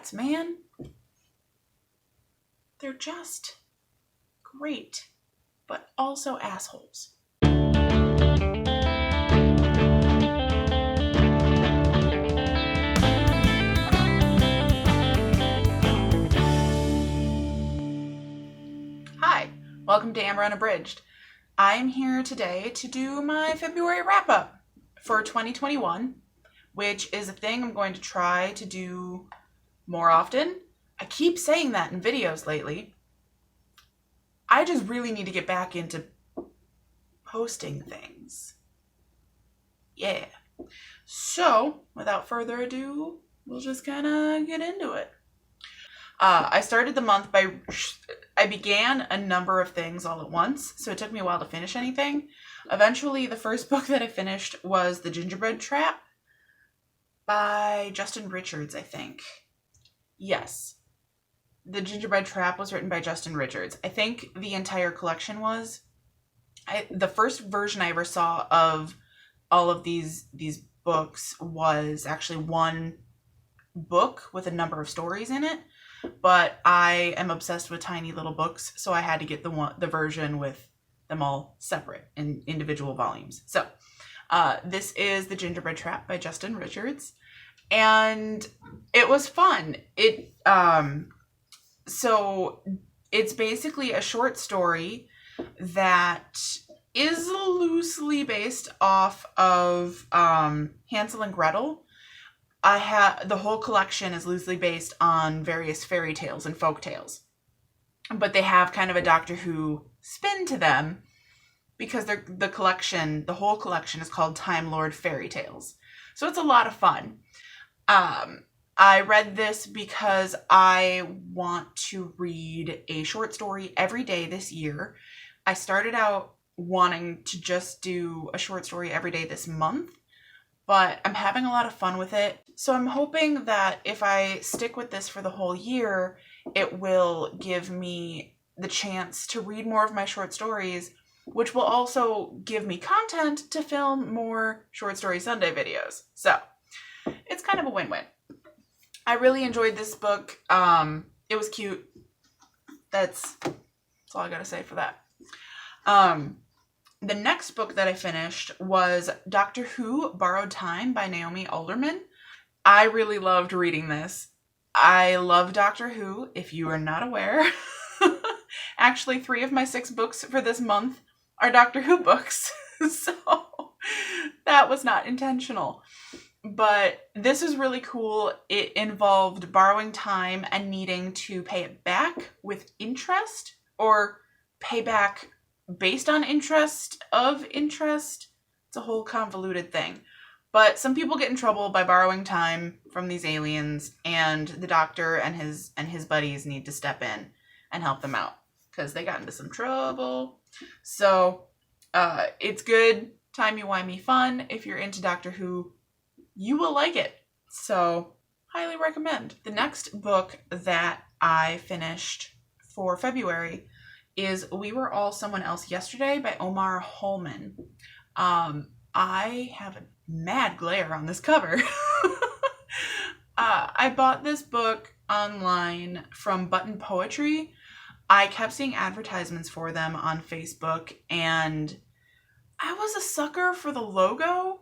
cats, man. They're just great, but also assholes. Hi, welcome to Amber Unabridged. I'm here today to do my February wrap-up for 2021, which is a thing I'm going to try to do more often. I keep saying that in videos lately. I just really need to get back into posting things. Yeah. So, without further ado, we'll just kind of get into it. I started the month I began a number of things all at once, so it took me a while to finish anything. Eventually, the first book that I finished was The Gingerbread Trap by Justin Richards, I think. Yes. The Gingerbread Trap was written by Justin Richards. I think the entire collection was. The first version I ever saw of all of these books was actually one book with a number of stories in it. But I am obsessed with tiny little books, so I had to get the version with them all separate in individual volumes. So this is The Gingerbread Trap by Justin Richards, and it was fun. So it's basically a short story that is loosely based off of Hansel and Gretel. The whole collection is loosely based on various fairy tales and folk tales, but they have kind of a Doctor Who spin to them because the whole collection is called Time Lord Fairy Tales. So it's a lot of fun. I read this because I want to read a short story every day this year. I started out wanting to just do a short story every day this month, but I'm having a lot of fun with it. So I'm hoping that if I stick with this for the whole year, it will give me the chance to read more of my short stories, which will also give me content to film more Short Story Sunday videos. So it's kind of a win-win. I really enjoyed this book. It was cute. That's all I gotta say for that. The next book that I finished was Doctor Who Borrowed Time by Naomi Alderman. I really loved reading this. I love Doctor Who, if you are not aware. Actually, 3 of my 6 books for this month are Doctor Who books. So that was not intentional. But this is really cool. It involved borrowing time and needing to pay it back with interest, or pay back based on interest of interest. It's a whole convoluted thing. But some people get in trouble by borrowing time from these aliens, and the Doctor and his buddies need to step in and help them out because they got into some trouble. So it's good, timey-wimey fun. If you're into Doctor Who, you will like it. So highly recommend. The next book that I finished for February is We Were All Someone Else Yesterday by Omar Holman. I have a mad glare on this cover. I bought this book online from Button Poetry. I kept seeing advertisements for them on Facebook, and I was a sucker for the logo,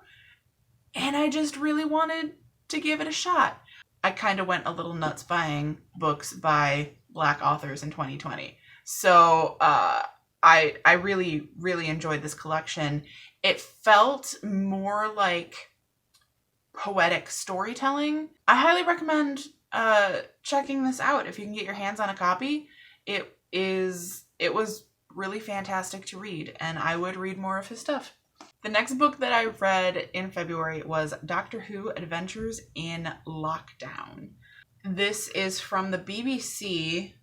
and I just really wanted to give it a shot. I kind of went a little nuts buying books by Black authors in 2020. So I really, really enjoyed this collection. It felt more like poetic storytelling. I highly recommend checking this out if you can get your hands on a copy. It was really fantastic to read, and I would read more of his stuff. The next book that I read in February was Doctor Who Adventures in Lockdown. This is from the BBC.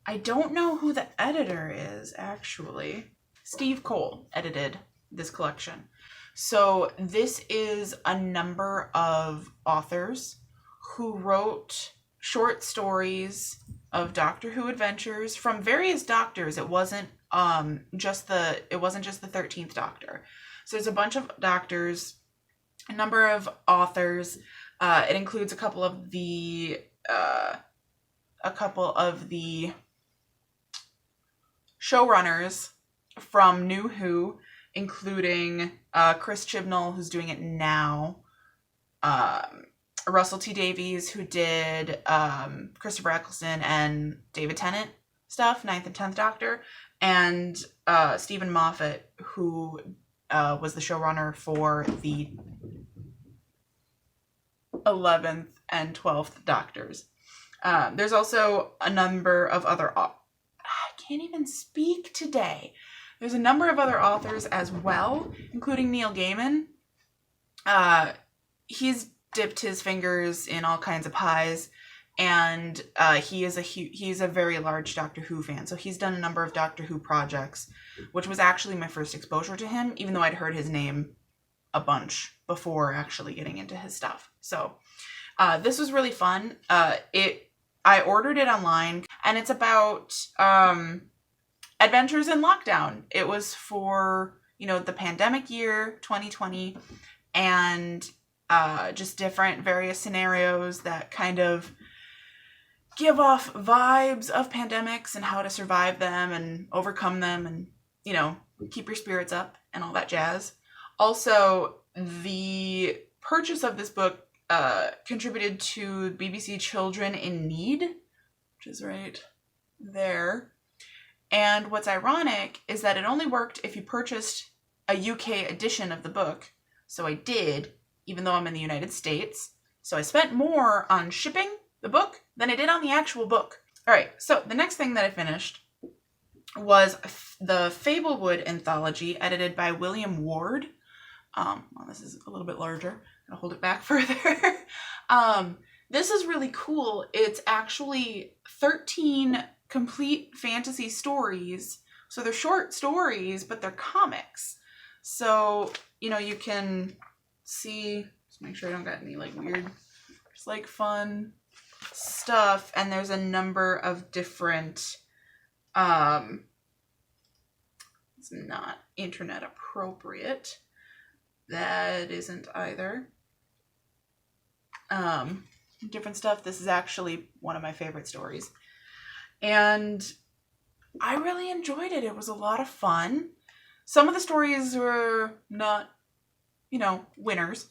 I don't know who the editor is, actually. Steve Cole edited this collection. So this is a number of authors who wrote short stories of Doctor Who adventures from various doctors. It wasn't just the 13th Doctor. So there's a bunch of doctors, a number of authors. It includes a couple of the a couple of the showrunners from New Who, including Chris Chibnall, who's doing it now, Russell T Davies, who did Christopher Eccleston and David Tennant stuff, 9th and 10th Doctor, and Stephen Moffat, who was the showrunner for the 11th and 12th Doctors. There's also a number of other... I can't even speak today. There's a number of other authors as well, including Neil Gaiman. He's dipped his fingers in all kinds of pies, and he's a very large Doctor Who fan. So he's done a number of Doctor Who projects, which was actually my first exposure to him, even though I'd heard his name a bunch before actually getting into his stuff. So this was really fun. I ordered it online, and it's about adventures in lockdown. It was for, the pandemic year, 2020, and just different various scenarios that kind of give off vibes of pandemics and how to survive them and overcome them and, keep your spirits up and all that jazz. Also, the purchase of this book contributed to BBC Children in Need, which is right there. And what's ironic is that it only worked if you purchased a UK edition of the book. So I did, even though I'm in the United States. So I spent more on shipping the book than I did on the actual book. All right, so the next thing that I finished was the Fablewood anthology, edited by William Ward. This is a little bit larger. I'm gonna hold it back further. This is really cool. It's actually 13 complete fantasy stories. So they're short stories, but they're comics. So, you can see, just make sure I don't got any weird, just fun stuff. And there's a number of different, it's not internet appropriate. That isn't either. Different stuff. This is actually one of my favorite stories. And I really enjoyed it. It was a lot of fun. Some of the stories were not, winners.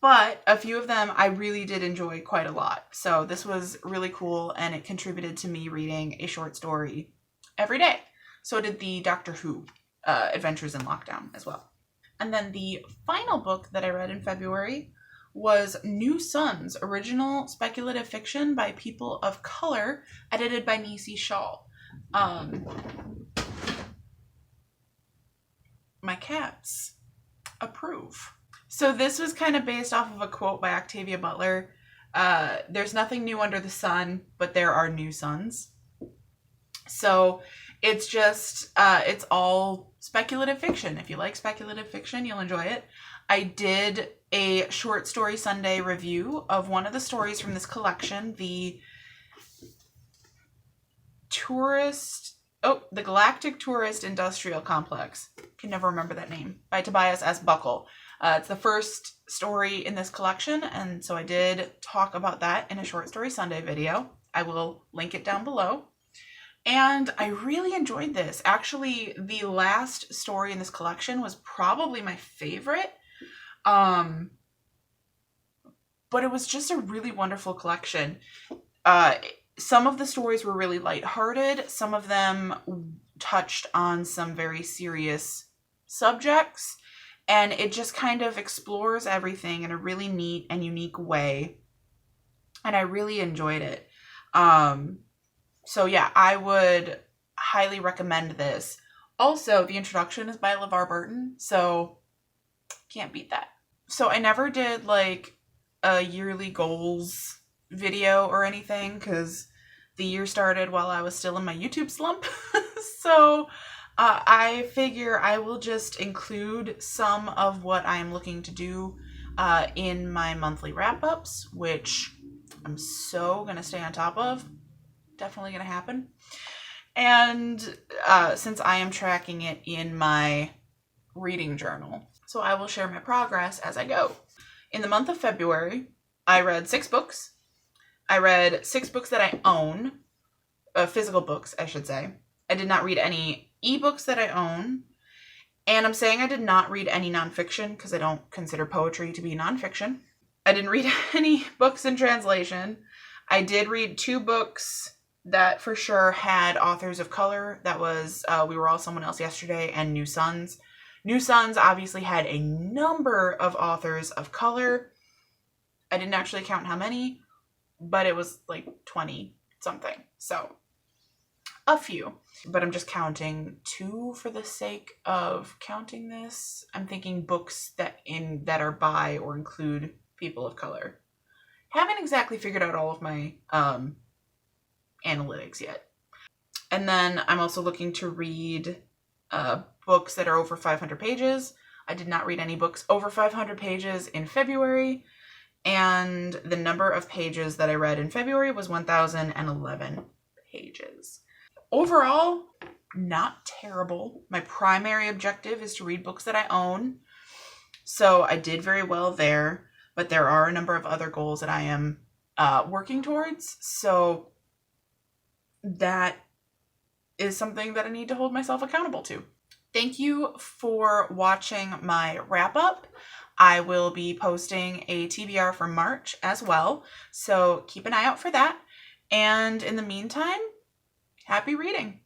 But a few of them I really did enjoy quite a lot. So this was really cool, and it contributed to me reading a short story every day. So did the Doctor Who Adventures in Lockdown as well. And then the final book that I read in February was New Suns, original speculative fiction by people of color, edited by Nisi Shaw. My cats approve. So this was kind of based off of a quote by Octavia Butler. There's nothing new under the sun, but there are new suns. So it's just, it's all speculative fiction. If you like speculative fiction, you'll enjoy it. I did a short story Sunday review of one of the stories from this collection, the Galactic Tourist Industrial Complex. Can never remember that name. By Tobias S. Buckle. It's the first story in this collection, and so I did talk about that in a short story Sunday video. I will link it down below. And I really enjoyed this. Actually, the last story in this collection was probably my favorite. But it was just a really wonderful collection. Some of the stories were really lighthearted. Some of them touched on some very serious subjects. And it just kind of explores everything in a really neat and unique way. And I really enjoyed it. So yeah, I would highly recommend this. Also, the introduction is by LeVar Burton, so can't beat that. So I never did a yearly goals video or anything, because the year started while I was still in my YouTube slump. So I figure I will just include some of what I'm looking to do in my monthly wrap-ups, which I'm so going to stay on top of. Definitely going to happen. And since I am tracking it in my reading journal, so I will share my progress as I go. In the month of February, I read 6 books. I read 6 books that I own, physical books, I should say. I did not read any ebooks that I own. And I'm saying I did not read any nonfiction because I don't consider poetry to be nonfiction. I didn't read any books in translation. I did read 2 books that for sure had authors of color. That was We Were All Someone Else Yesterday and New Sons. New Sons obviously had a number of authors of color. I didn't actually count how many, but it was like 20 something. So a few, but I'm just counting 2 for the sake of counting this. I'm thinking books that are by or include people of color. Haven't exactly figured out all of my analytics yet. And then I'm also looking to read books that are over 500 pages. I did not read any books over 500 pages in February, and the number of pages that I read in February was 1,011 pages. Overall, not terrible. My primary objective is to read books that I own, so I did very well there, but there are a number of other goals that I am working towards, so that is something that I need to hold myself accountable to. Thank you for watching my wrap-up. I will be posting a TBR for March as well, so keep an eye out for that. And in the meantime, happy reading.